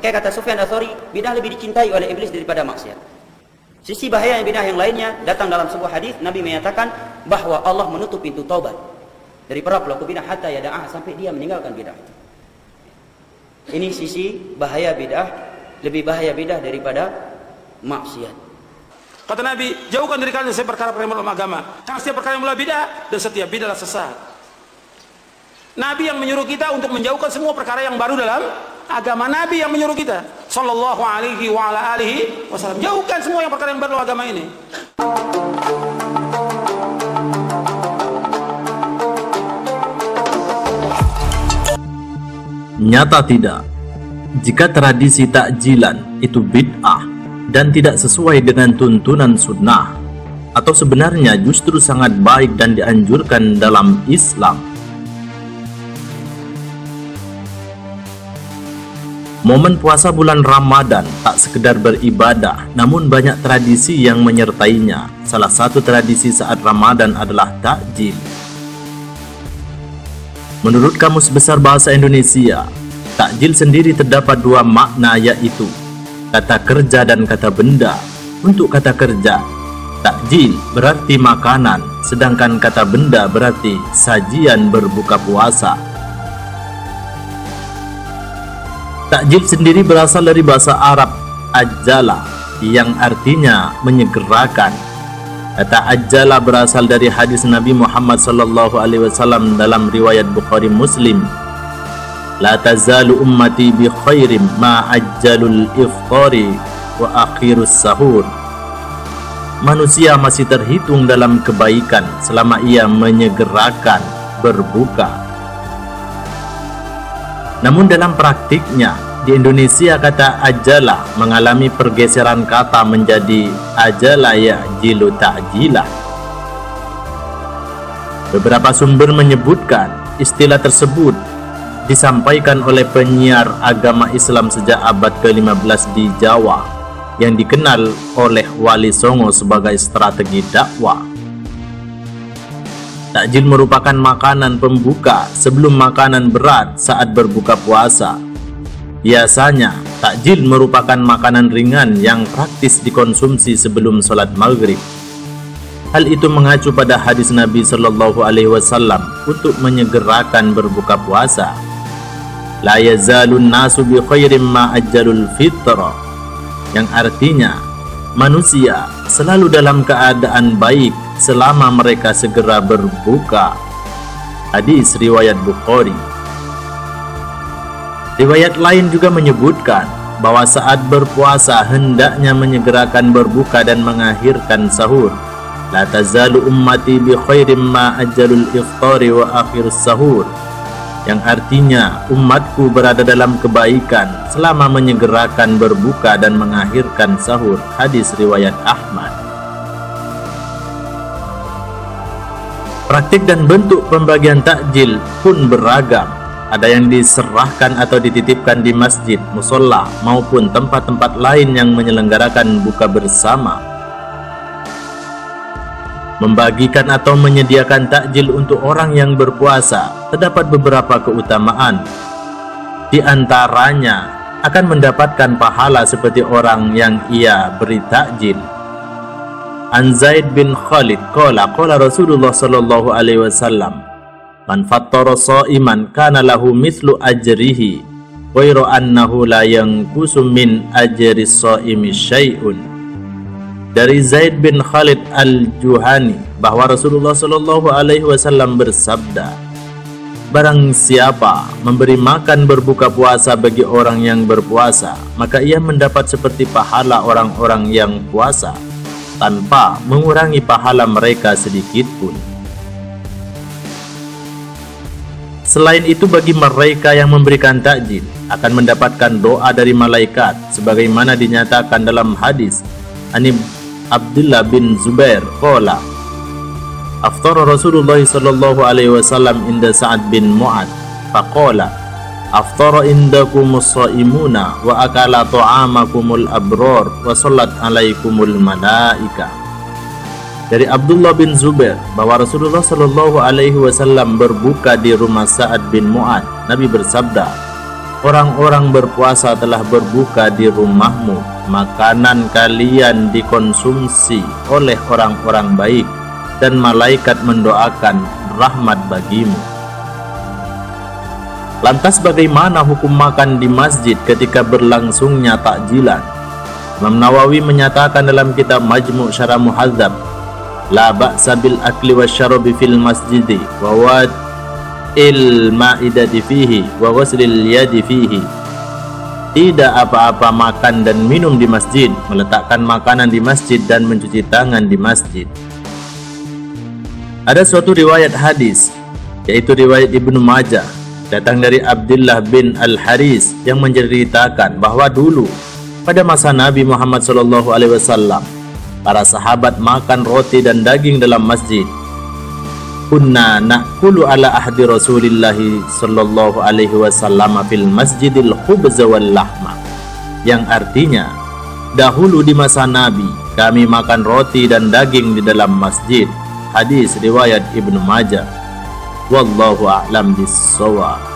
Kayak kata Sufyan Ats-Tsauri, bidah lebih dicintai oleh iblis daripada maksiat. Sisi bahaya bidah yang lainnya datang dalam sebuah hadis, Nabi menyatakan bahwa Allah menutup pintu taubat dari para pelaku bidah hatta yada'ah, sampai dia meninggalkan bidah itu. Ini sisi bahaya bidah, lebih bahaya bidah daripada maksiat. Kata Nabi, jauhkan dari kalian setiap perkara-perkara yang melalui agama, karena setiap perkara yang melalui bidah dan setiap bidah adalah sesat. Nabi yang menyuruh kita untuk menjauhkan semua perkara yang baru dalam agama. Nabi yang menyuruh kita sallallahu alaihi wa ala alihi wasallam, jauhkan semua yang perkara yang baru dalam agama ini. Nyata tidak, jika tradisi takjilan itu bid'ah dan tidak sesuai dengan tuntunan sunnah, atau sebenarnya justru sangat baik dan dianjurkan dalam Islam. Momen puasa bulan Ramadan tak sekedar beribadah, namun banyak tradisi yang menyertainya. Salah satu tradisi saat Ramadan adalah takjil. Menurut Kamus Besar Bahasa Indonesia, takjil sendiri terdapat dua makna, yaitu kata kerja dan kata benda. Untuk kata kerja, takjil berarti makanan, sedangkan kata benda berarti sajian berbuka puasa. Takjil sendiri berasal dari bahasa Arab ajala, yang artinya menyegerakan. Kata ajala berasal dari hadis Nabi Muhammad SAW dalam riwayat Bukhari Muslim. La tazalu ummati bi khairim ma ajjalul iftari wa akhirus sahur. Manusia masih terhitung dalam kebaikan selama ia menyegerakan berbuka. Namun dalam praktiknya, di Indonesia kata ajala mengalami pergeseran kata menjadi ajala ya'jilu ta'jilah. Beberapa sumber menyebutkan istilah tersebut disampaikan oleh penyiar agama Islam sejak abad ke-15 di Jawa yang dikenal oleh Wali Songo sebagai strategi dakwah. Takjil merupakan makanan pembuka sebelum makanan berat saat berbuka puasa. Biasanya, takjil merupakan makanan ringan yang praktis dikonsumsi sebelum sholat maghrib. Hal itu mengacu pada hadis Nabi Shallallahu Alaihi Wasallam untuk menyegerakan berbuka puasa. La yazalun nasu bi khairim ma ajjalul fitra, yang artinya manusia selalu dalam keadaan baik selama mereka segera berbuka. Hadis riwayat Bukhari. Riwayat lain juga menyebutkan bahwa saat berpuasa hendaknya menyegerakan berbuka dan mengakhirkan sahur. La tazalu ummati bi khairim ma ajjalul iftari wa akhirus sahur, yang artinya umatku berada dalam kebaikan selama menyegerakan berbuka dan mengakhirkan sahur. Hadis riwayat Ahmad. Praktik dan bentuk pembagian takjil pun beragam. Ada yang diserahkan atau dititipkan di masjid, musola, maupun tempat-tempat lain yang menyelenggarakan buka bersama. Membagikan atau menyediakan takjil untuk orang yang berpuasa terdapat beberapa keutamaan. Di antaranya akan mendapatkan pahala seperti orang yang ia beri takjil. An Zaid bin Khalid qala Rasulullah sallallahu alaihi wasallam, man fattara sha'iman kana lahu mithlu ajrihi wa annahu la yanqusu min ajri shaimi syai'un. Dari Zaid bin Khalid al-Juhani bahwa Rasulullah sallallahu alaihi wasallam bersabda, barang siapa memberi makan berbuka puasa bagi orang yang berpuasa, maka ia mendapat seperti pahala orang-orang yang puasa tanpa mengurangi pahala mereka sedikit pun. Selain itu, bagi mereka yang memberikan takjil akan mendapatkan doa dari malaikat sebagaimana dinyatakan dalam hadis Ani Abdullah bin Zubair qala aftara Rasulullah sallallahu alaihi wasallam inda Sa'ad bin Mu'ad faqala aftara indakumus shaimuna wa akala ta'amakumul abrar wa sallat alaikumul malaika. Dari Abdullah bin Zubair bahwa Rasulullah sallallahu alaihi wasallam berbuka di rumah Sa'ad bin Mu'ad. Nabi bersabda, orang-orang berpuasa telah berbuka di rumahmu, makanan kalian dikonsumsi oleh orang-orang baik, dan malaikat mendoakan rahmat bagimu. Lantas bagaimana hukum makan di masjid ketika berlangsungnya takjilan? Imam Nawawi menyatakan dalam kitab Majmu' Syarah Muhadzab, la ba'sa bil akli wasyarabi fil masjidi wa wad'il ma'idati fihi wa ghuslil yadi fihi. Tidak apa-apa makan dan minum di masjid, meletakkan makanan di masjid dan mencuci tangan di masjid. Ada suatu riwayat hadis, yaitu riwayat Ibnu Majah, datang dari Abdullah bin Al-Haris yang menceritakan bahwa dulu pada masa Nabi Muhammad SAW, para sahabat makan roti dan daging dalam masjid. Kunna na'kulu ala ahdi Rasulillahi sallallahu alaihi wasallam fil masjidil khubza wal lahma, yang artinya dahulu di masa Nabi kami makan roti dan daging di dalam masjid. Hadis riwayat Ibnu Majah. Wallahu a'lam bis-shawab.